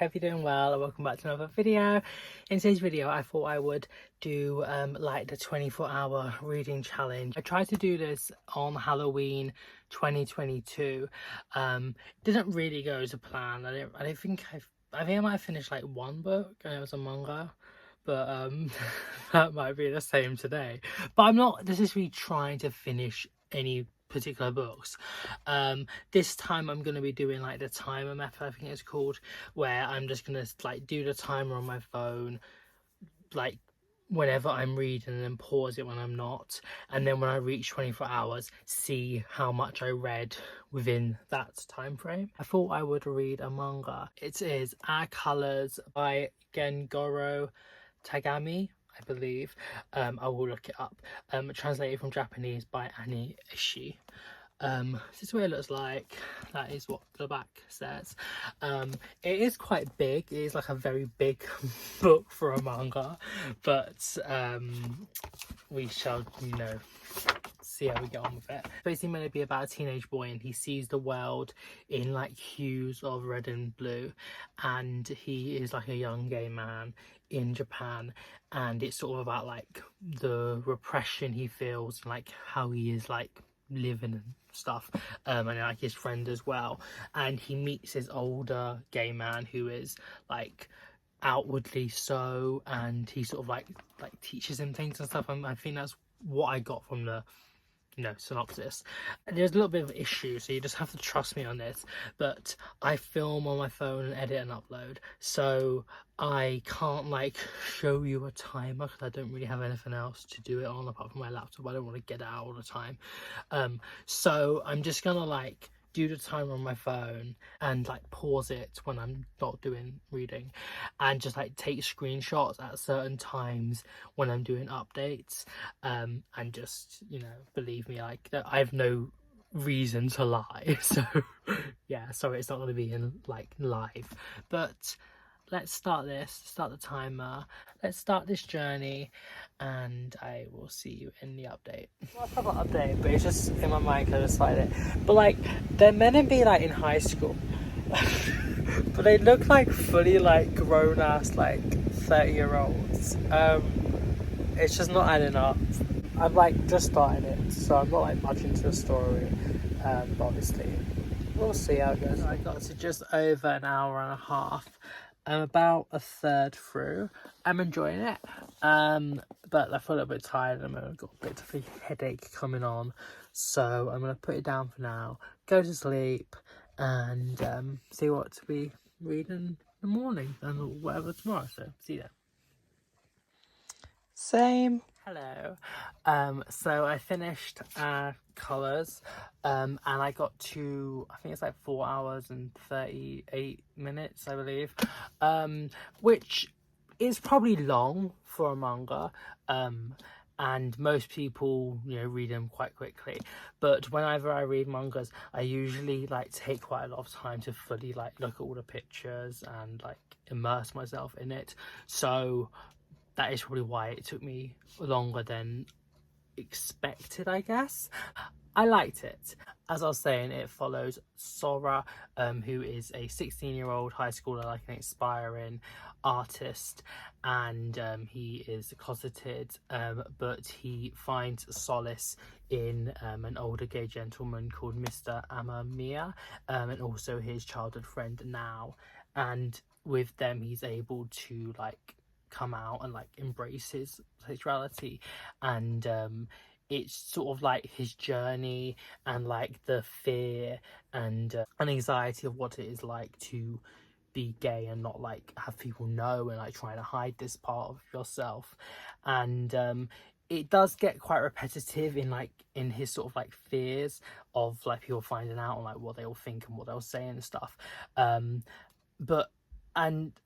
hope you're doing well and welcome back to another video. In today's video I thought I would do like the 24-hour reading challenge. I tried to do this on Halloween 2022. Didn't really go to plan. I think I might have finished like one book and it was a manga, but that might be the same today. But I'm not necessarily trying to finish any particular books. This time I'm going to be doing like the timer method, I think it's called, where I'm just going to like do the timer on my phone like whenever I'm reading and then pause it when I'm not, and then when I reach 24 hours see how much I read within that time frame. I thought I would read a manga. It is Our Colors by Gengoro Tagami, I believe. I will look it up. Translated from Japanese by Annie Ishii. This is what it looks like. That is what the back says. It is quite big. It is like a very big book for a manga, but we shall, see how we get on with it. It's basically meant to be about a teenage boy and he sees the world in like hues of red and blue, and he is like a young gay man in Japan, and it's sort of about like the repression he feels and like how he is like living and stuff, and like his friend as well. And he meets his older gay man who is like outwardly so, and he sort of like teaches him things and stuff. I think that's what I got from the synopsis. And there's a little bit of issue, so you just have to trust me on this, but I film on my phone and edit and upload, so I can't like show you a timer because I don't really have anything else to do it on apart from my laptop. I don't want to get it out all the time, so I'm just gonna like do the timer on my phone and like pause it when I'm not doing reading, and just like take screenshots at certain times when I'm doing updates, and just believe me, like I have no reason to lie. So yeah, sorry it's not going to be in like live, but let's start the timer, let's start this journey, and I will see you in the update. Well, I've got an update, but it's just in my mind because I decided it. But like, they're meant to be like in high school, but they look like fully like grown ass like 30-year-olds. It's just not adding up. I'm like just starting it, so I'm not like much into the story. But obviously, we'll see how it goes. I got to just over an hour and a half. I'm about a third through. I'm enjoying it, but I feel a little bit tired. I've got a bit of a headache coming on, so I'm going to put it down for now, go to sleep, and see what to be reading in the morning and whatever tomorrow. So see you then. Same. Hello. So I finished Colours, and I got to, I think it's like 4 hours and 38 minutes, I believe, which is probably long for a manga, and most people read them quite quickly. But whenever I read mangas, I usually like take quite a lot of time to fully like look at all the pictures and like immerse myself in it. So that is probably why it took me longer than expected, I guess. I liked it. As I was saying, it follows Sora, who is a 16-year-old high schooler, like an aspiring artist, and he is closeted, but he finds solace in an older gay gentleman called Mr. Amamiya, and also his childhood friend Now. And with them, he's able to like come out and like embrace his sexuality, and it's sort of like his journey and like the fear and anxiety of what it is like to be gay and not like have people know, and like trying to hide this part of yourself. And it does get quite repetitive in his sort of like fears of like people finding out and like what they'll think and what they'll say and stuff,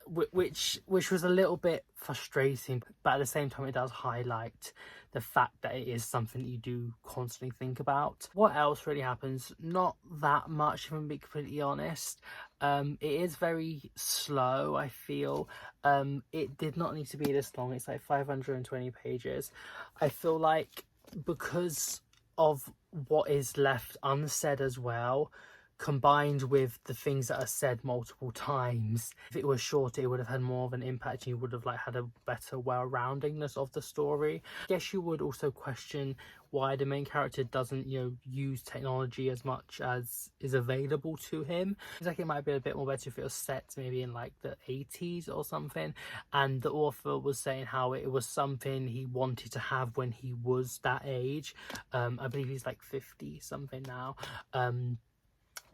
which was a little bit frustrating, but at the same time it does highlight the fact that it is something that you do constantly think about. What else really happens? Not that much, if I'm being completely honest. It is very slow, I feel. It did not need to be this long. It's like 520 pages. I feel like because of what is left unsaid as well, combined with the things that are said multiple times, if it was shorter, it would have had more of an impact. You would have like had a better well-roundingness of the story. I guess you would also question why the main character doesn't, you know, use technology as much as is available to him. It's like it might be a bit more better if it was set maybe in like the 80s or something, and the author was saying how it was something he wanted to have when he was that age. I believe he's like 50 something now,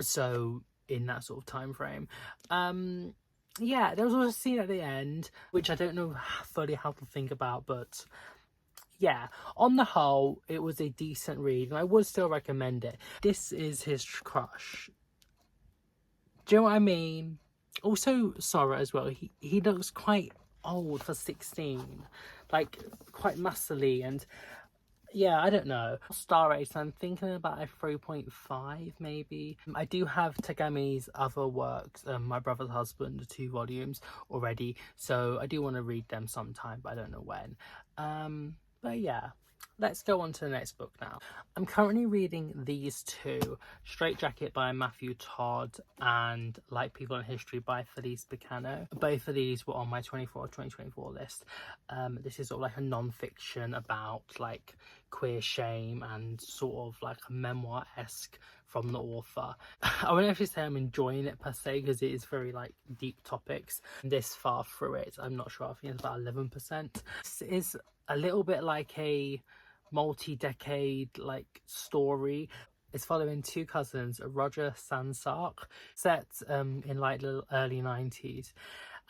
so in that sort of time frame. Yeah, there was also a scene at the end which I don't know fully how to think about, but yeah, on the whole, it was a decent read, and I would still recommend it. This is his crush. Do you know what I mean? Also, Sora as well. He looks quite old for 16, like quite muscly, and yeah, I don't know. Star rating, I'm thinking about a 3.5 maybe. I do have Tagami's other works, My Brother's Husband, the 2 volumes already, so I do want to read them sometime, but I don't know when. But yeah, let's go on to the next book now. I'm currently reading these 2, Straight Jacket by Matthew Todd and Like People in History by Felice Bacano. Both of these were on my 2024 list. This is sort of like a non-fiction about like queer shame and sort of like a memoir-esque from the author. I wouldn't actually say I'm enjoying it per se, because it is very like deep topics. This far through it, I'm not sure, I think it's about 11%. This is a little bit like a multi-decade like story. It's following 2 cousins, Roger Sansark, set in like the early 90s,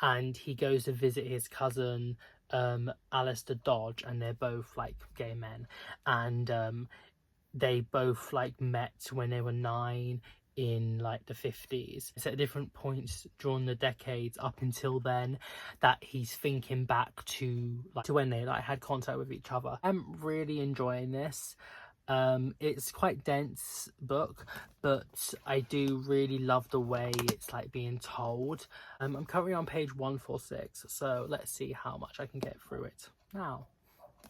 and he goes to visit his cousin Alistair Dodge, and they're both like gay men, and they both like met when they were 9 in like the 50s. It's at different points during the decades up until then that he's thinking back to like to when they like had contact with each other. I'm really enjoying this. It's quite dense book, but I do really love the way it's like being told. I'm currently on page 146, so let's see how much I can get through it now.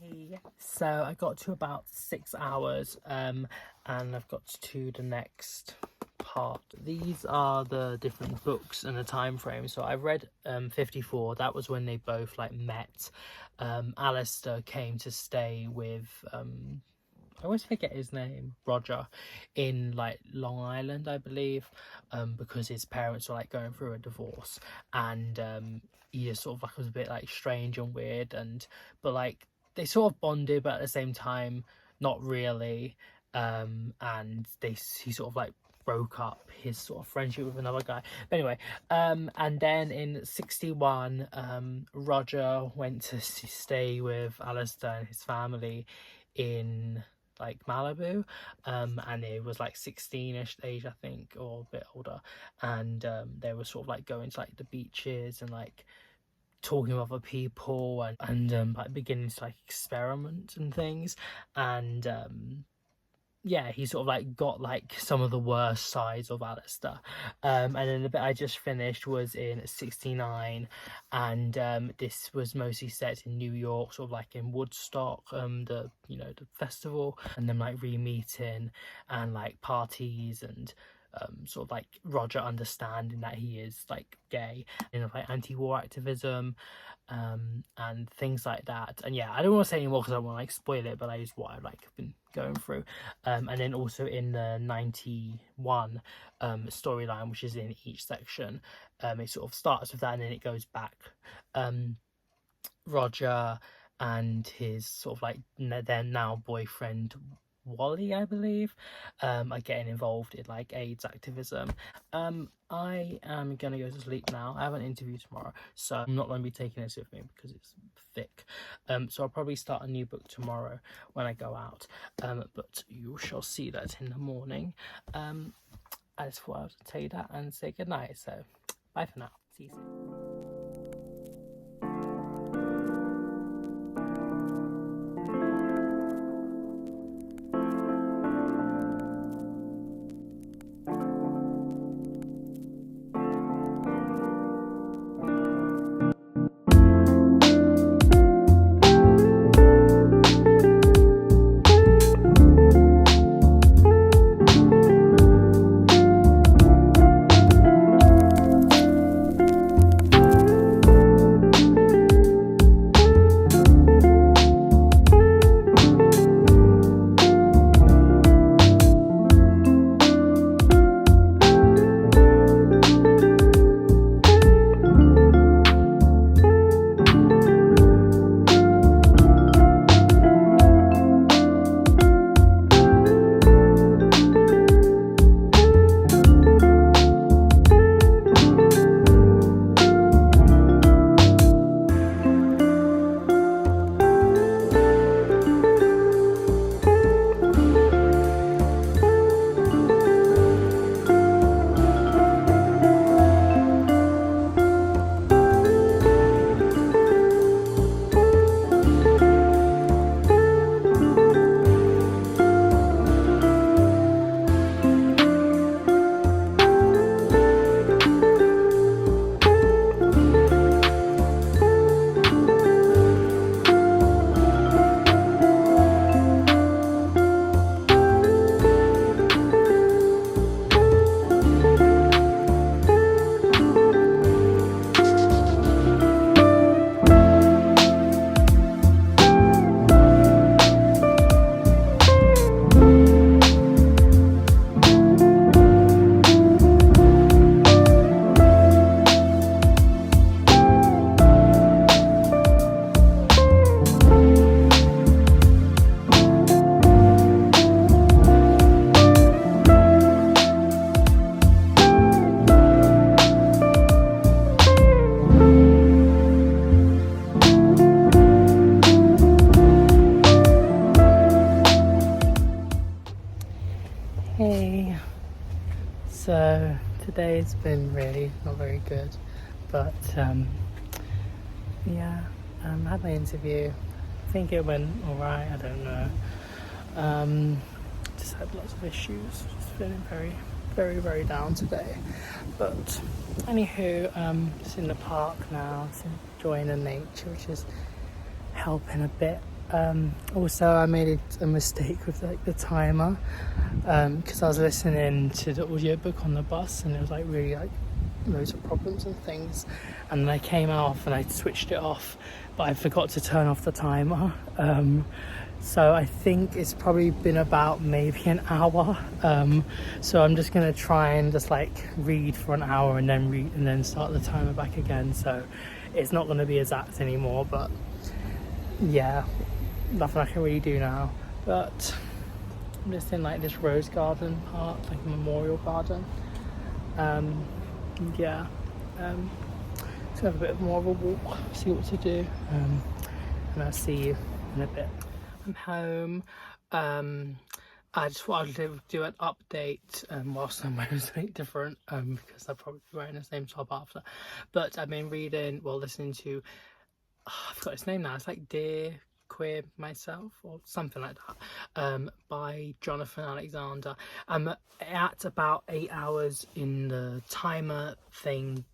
Yeah. So I got to about 6 hours, and I've got to the next part. These are the different books and the time frame. So I read 54. That was when they both like met. Alistair came to stay with I always forget his name, Roger, in like Long Island, I believe, because his parents were like going through a divorce, and he just sort of like was a bit like strange and weird, and but like they sort of bonded, but at the same time not really, and he sort of like broke up his sort of friendship with another guy. But anyway, and then in 61, Roger went to stay with Alistair and his family in like Malibu, and it was like 16ish age, I think, or a bit older, and they were sort of like going to like the beaches and like talking with other people, and like beginning to like experiment and things, and yeah, he sort of like got like some of the worst sides of Alistair. And then the bit I just finished was in 69, and this was mostly set in New York, sort of like in Woodstock, the festival, and then like re-meeting and like parties, and sort of like Roger understanding that he is like gay, and like anti-war activism, and things like that. And yeah, I don't want to say anymore because I don't want to like spoil it, but that is what I've like been going through. And then also in the 91 storyline, which is in each section, it sort of starts with that and then it goes back. Roger and his sort of like their now boyfriend Wally, I believe, are getting involved in like AIDS activism. I am gonna go to sleep now. I have an interview tomorrow, so I'm not going to be taking this with me because it's thick. So I'll probably start a new book tomorrow when I go out, but you shall see that in the morning. I just thought I would tell you that and say goodnight, so bye for now. See you soon. So today's been really not very good, but yeah, I had my interview. I think it went alright, I don't know. Just had lots of issues, just feeling very down today. But anywho, just in the park now, just enjoying the nature, which is helping a bit. Also, I made a mistake with like the timer, because I was listening to the audiobook on the bus, and it was like really like loads of problems and things, and then I came off and I switched it off, but I forgot to turn off the timer. So I think it's probably been about maybe an hour. So I'm just gonna try and just like read for an hour and then start the timer back again. So it's not gonna be exact anymore, but yeah, nothing I can really do now. But I'm just in like this rose garden part, like a memorial garden. Yeah, just have a bit more of a walk, see what to do, and I'll see you in a bit. I'm home. I just wanted to do an update whilst I'm wearing something different, because I'll probably be wearing the same top after. But I've been listening to, I forgot his name now, it's like Dear Queer Myself or something like that, by Jonathan Alexander. I'm at about 8 hours in the timer thing,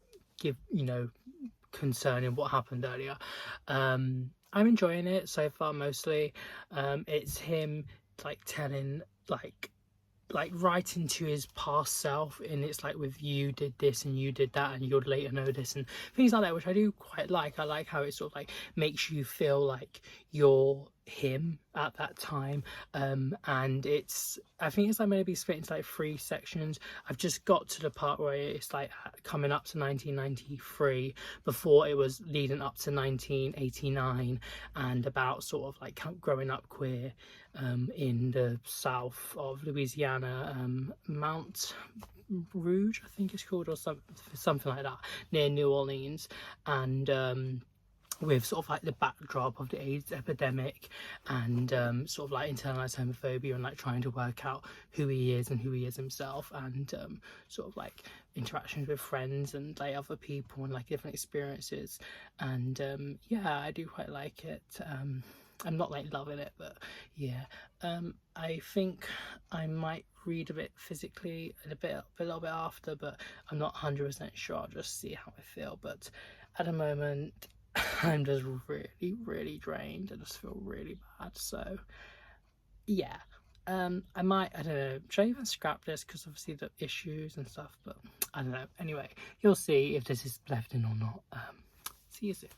concerning what happened earlier. I'm enjoying it so far mostly. It's him like telling like writing to his past self, and it's like with you did this and you did that and you'll later know this and things like that, which I do quite like. I like how it sort of like makes you feel like you're him at that time. And I think it's like maybe split into like 3 sections. I've just got to the part where it's like coming up to 1993, before it was leading up to 1989, and about sort of like growing up queer in the south of Louisiana, Mount Rouge I think it's called, or something like that, near New Orleans, and with sort of like the backdrop of the AIDS epidemic, and sort of like internalized homophobia, and like trying to work out who he is and who he is himself, and sort of like interactions with friends and like other people and like different experiences. And yeah, I do quite like it. I'm not like loving it, but yeah. I think I might read a bit physically a little bit after, but I'm not 100% sure. I'll just see how I feel. But at the moment, I'm just really drained. I just feel really bad. So yeah, I don't know, should I even scrap this, because obviously the issues and stuff, but I don't know. Anyway, you'll see if this is left in or not. See you soon.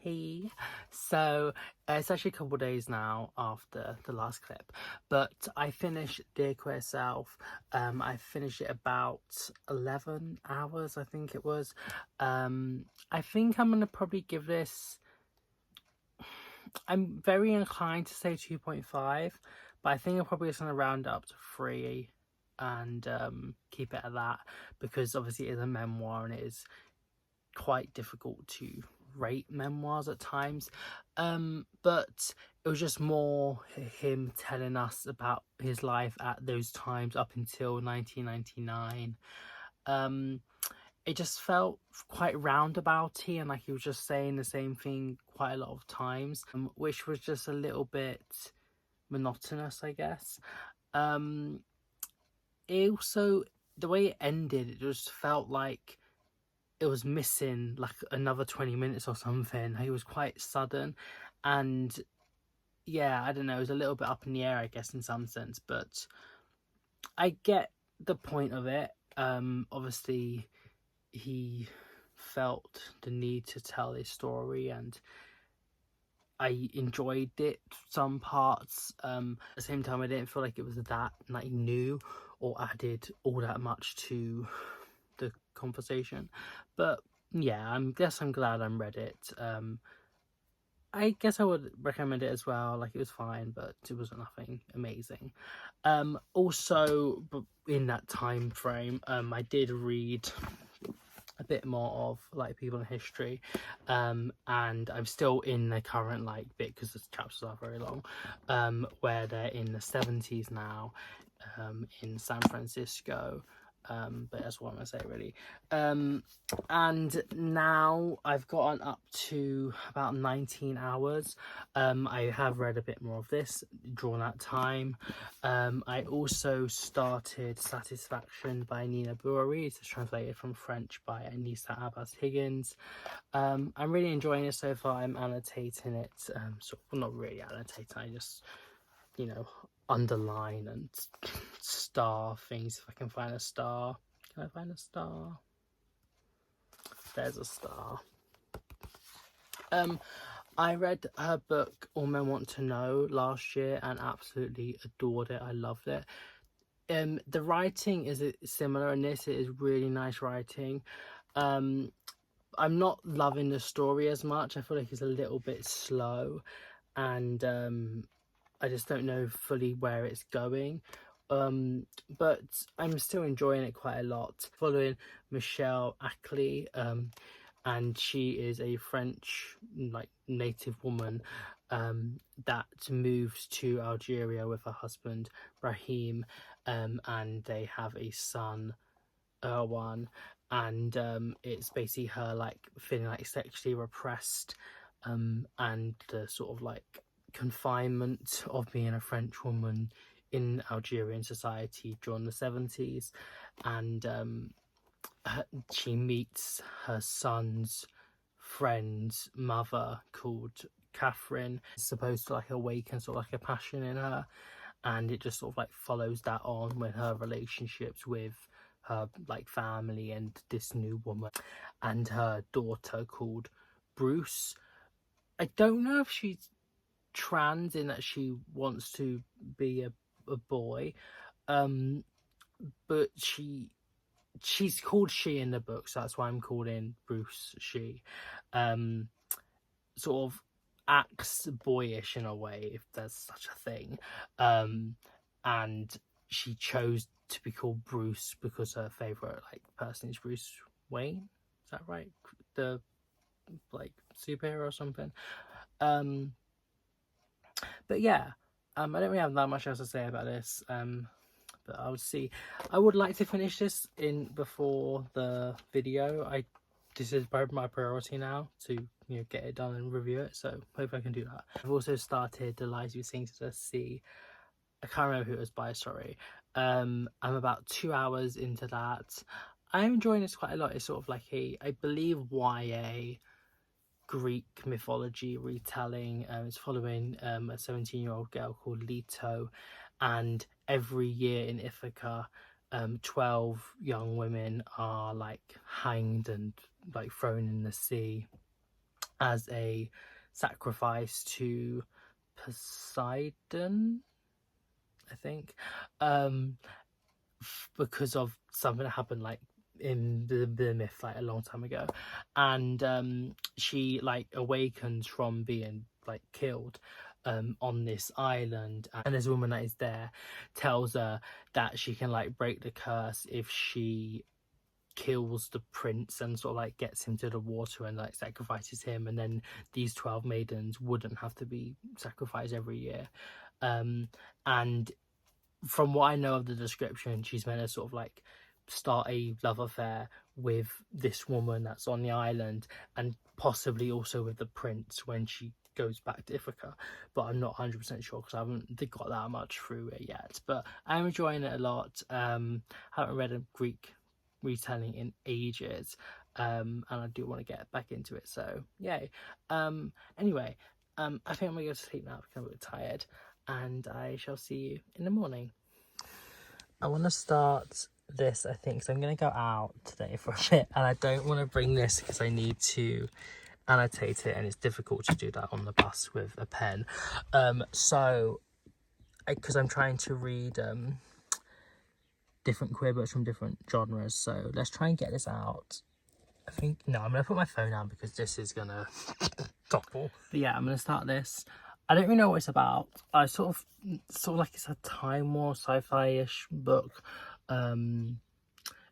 Hey, so it's actually a couple of days now after the last clip, but I finished Dear Queer Self. I finished it about 11 hours, I think it was. I think I'm gonna probably give this, I'm very inclined to say 2.5, but I think I'm probably just gonna round it up to 3 and keep it at that, because obviously it is a memoir and it is quite difficult to rate memoirs at times, but it was just more him telling us about his life at those times up until 1999. It just felt quite roundabouty, and like he was just saying the same thing quite a lot of times, which was just a little bit monotonous, I guess. It also, the way it ended, it just felt like it was missing like another 20 minutes or something. It was quite sudden, and yeah, I don't know, it was a little bit up in the air, I guess, in some sense, but I get the point of it. Obviously he felt the need to tell his story, and I enjoyed it, some parts. At the same time, I didn't feel like it was that like new or added all that much to the conversation. But yeah, I'm glad I read it. I guess I would recommend it as well. Like, it was fine, but it wasn't nothing amazing. Also, in that time frame, I did read a bit more of like people in history, and I'm still in the current like bit because the chapters are very long, where they're in the 70s now, in San Francisco. But that's what I'm gonna say really. And now I've gotten up to about 19 hours. I have read a bit more of this, drawn out time. I also started Satisfaction by Nina Bouri. It's translated from French by Anissa Abbas Higgins. I'm really enjoying it so far. I'm annotating it, well, not really annotating, I just, you know, underline and star things if I can find a star. Can I find a star? There's a star. I read her book All Men Want to Know last year and absolutely adored it. I loved it. The writing is similar in this. It is really nice writing. I'm not loving the story as much. I feel like it's a little bit slow, and I just don't know fully where it's going. But I'm still enjoying it quite a lot. Following Michelle Ackley, and she is a French like native woman that moves to Algeria with her husband Brahim, and they have a son, Erwan, and it's basically her like feeling like sexually repressed, and the sort of like confinement of being a French woman in Algerian society during the 70s, and she meets her son's friend's mother called Catherine. It's supposed to like awaken sort of like a passion in her, and it just sort of like follows that on with her relationships with her like family and this new woman and her daughter called Bruce. I don't know if she's trans in that she wants to be a boy, but she's called she in the book, so that's why I'm calling Bruce she. Sort of acts boyish in a way, if there's such a thing, and she chose to be called Bruce because her favorite like person is Bruce Wayne. Is that right? The like superhero or something. But yeah, I don't really have that much else to say about this. But I would see. I would like to finish this in before the video. This is my priority now to get it done and review it. So hope I can do that. I've also started The Lies We Sing to the Sea. I can't remember who it was by. Sorry. I'm about 2 hours into that. I'm enjoying this quite a lot. It's sort of like I believe YA Greek mythology retelling. It's following a 17-year-old girl called Leto, and every year in Ithaca 12 young women are like hanged and like thrown in the sea as a sacrifice to Poseidon, I think, because of something that happened like in the myth like a long time ago, and she like awakens from being like killed on this island, and this woman that is there tells her that she can like break the curse if she kills the prince and sort of like gets him to the water and like sacrifices him, and then these 12 maidens wouldn't have to be sacrificed every year. And from what I know of the description, she's meant to sort of like start a love affair with this woman that's on the island, and possibly also with the prince when she goes back to Ithaca, but I'm not 100% sure because I haven't got that much through it yet. But I'm enjoying it a lot. Haven't read a Greek retelling in ages, and I do want to get back into it, so yay. Anyway, I think I'm gonna go to sleep now because I'm a bit tired, and I shall see you in the morning. I want to start this, I think, so I'm going to go out today for a bit, and I don't want to bring this because I need to annotate it, and it's difficult to do that on the bus with a pen. Because I'm trying to read different queer books from different genres, so let's try and get this out. I think, no, I'm going to put my phone down because this is going to topple. But yeah, I'm going to start this. I don't really know what it's about. I sort of like it's a Time War sci-fi-ish book.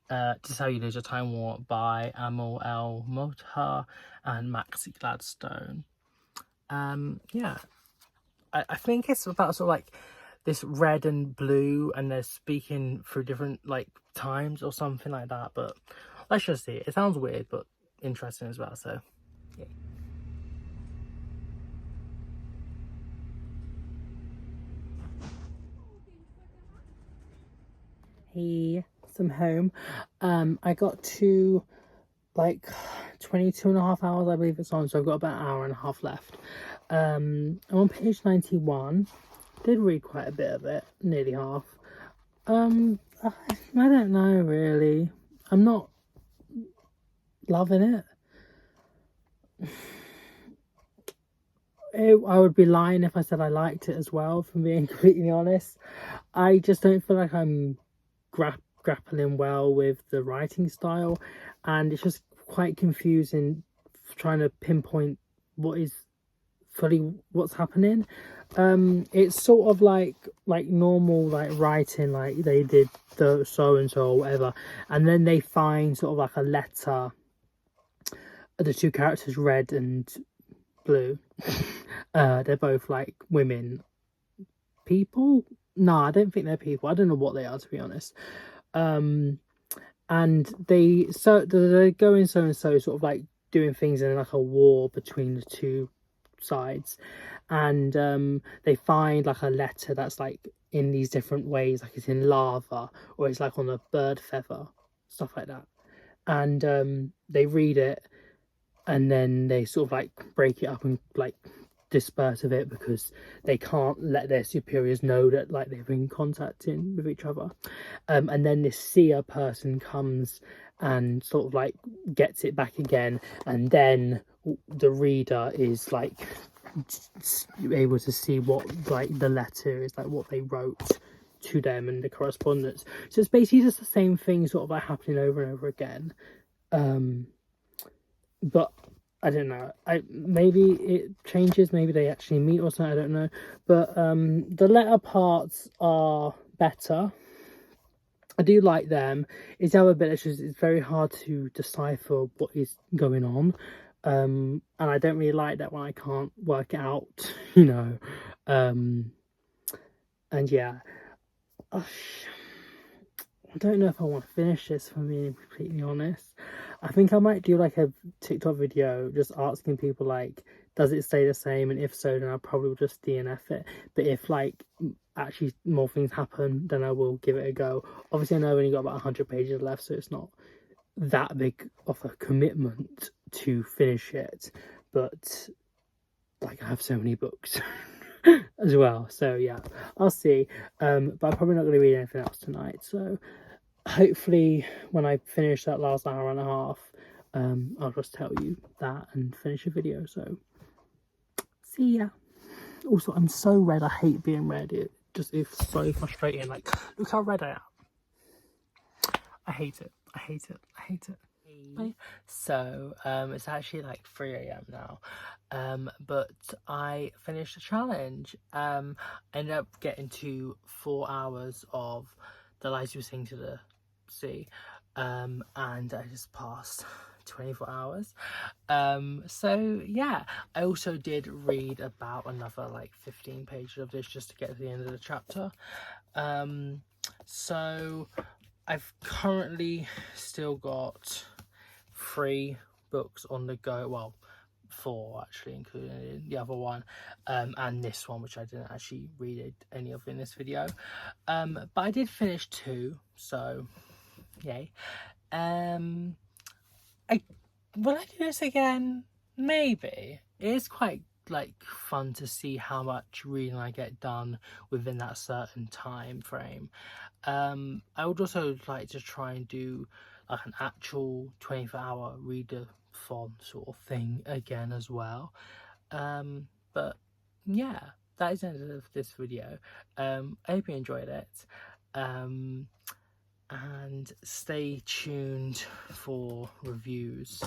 To Tell You There's a Time Warp by Amal El Motar and Maxi Gladstone. Yeah, I think it's about sort of like this red and blue, and they're speaking through different like times or something like that. But let's just see. It sounds weird, but interesting as well. So, yeah. Hey, so I'm home. I got to like 22.5 hours, I believe it's on, so I've got about an hour and a half left. I'm on page 91. Did read quite a bit of it, nearly half. I don't know really. I'm not loving it. I would be lying if I said I liked it as well, if I'm being completely honest. I just don't feel like I'm grappling well with the writing style, and it's just quite confusing trying to pinpoint what's happening. It's sort of like normal like writing, like they did the so and so or whatever, and then they find sort of like a letter, the two characters Red and Blue. They're both like women people. No, I don't think they're people. I don't know what they are, to be honest. And they're going so and so, sort of like doing things in like a war between the two sides, and they find like a letter that's like in these different ways, like it's in lava or it's like on a bird feather, stuff like that. And they read it, and then they sort of like break it up and like disperse of it because they can't let their superiors know that like they've been contacting with each other. And then this seer person comes and sort of like gets it back again, and then the reader is like able to see what like the letter is, like what they wrote to them and the correspondence. So it's basically just the same thing sort of like happening over and over again. But I don't know. Maybe it changes. Maybe they actually meet or something. I don't know. But the letter parts are better. I do like them. It's the other bit that's just, it's very hard to decipher what is going on. And I don't really like that when I can't work it out, you know. And yeah. I don't know if I want to finish this, if I'm being completely honest. I think I might do like a TikTok video just asking people like, does it stay the same? And if so, then I'll probably just DNF it. But if like actually more things happen, then I will give it a go. Obviously, I know I've only got about 100 pages left, so it's not that big of a commitment to finish it. But like, I have so many books as well, so yeah, I'll see. But I'm probably not going to read anything else tonight, so hopefully when I finish that last hour and a half, I'll just tell you that and finish a video. So see ya. Also, I'm so red. I hate being red. It just is so frustrating. Like, look how red I am. I hate it. I hate it. I hate it. Bye. So it's actually like 3 a.m. now, but I finished the challenge. Ended up getting to 4 hours of The Lies You Sing to the Sea, and I just passed 24 hours. So yeah, I also did read about another like 15 pages of this just to get to the end of the chapter. So I've currently still got 3 books on the go. Well, 4 actually, including the other one, and this one, which I didn't actually read any of in this video. But I did finish 2, so yay. Will I do this again? Maybe. It is quite like fun to see how much reading I get done within that certain time frame. I would also like to try and do like an actual 24-hour readathon sort of thing again as well. But yeah, that is the end of this video. I hope you enjoyed it. And stay tuned for reviews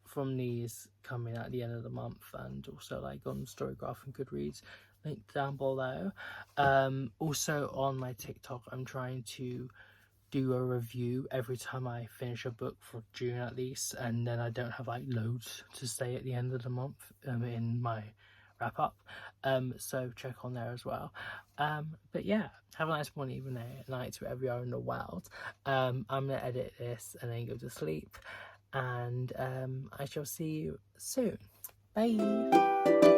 from these coming at the end of the month, and also like on StoryGraph and Goodreads, linked down below. Also on my TikTok, I'm trying to do a review every time I finish a book for June at least, and then I don't have like loads to say at the end of the month in my wrap up. So check on there as well. But yeah, have a nice morning, evening, night, wherever you are in the world. I'm gonna edit this and then go to sleep, and I shall see you soon. Bye.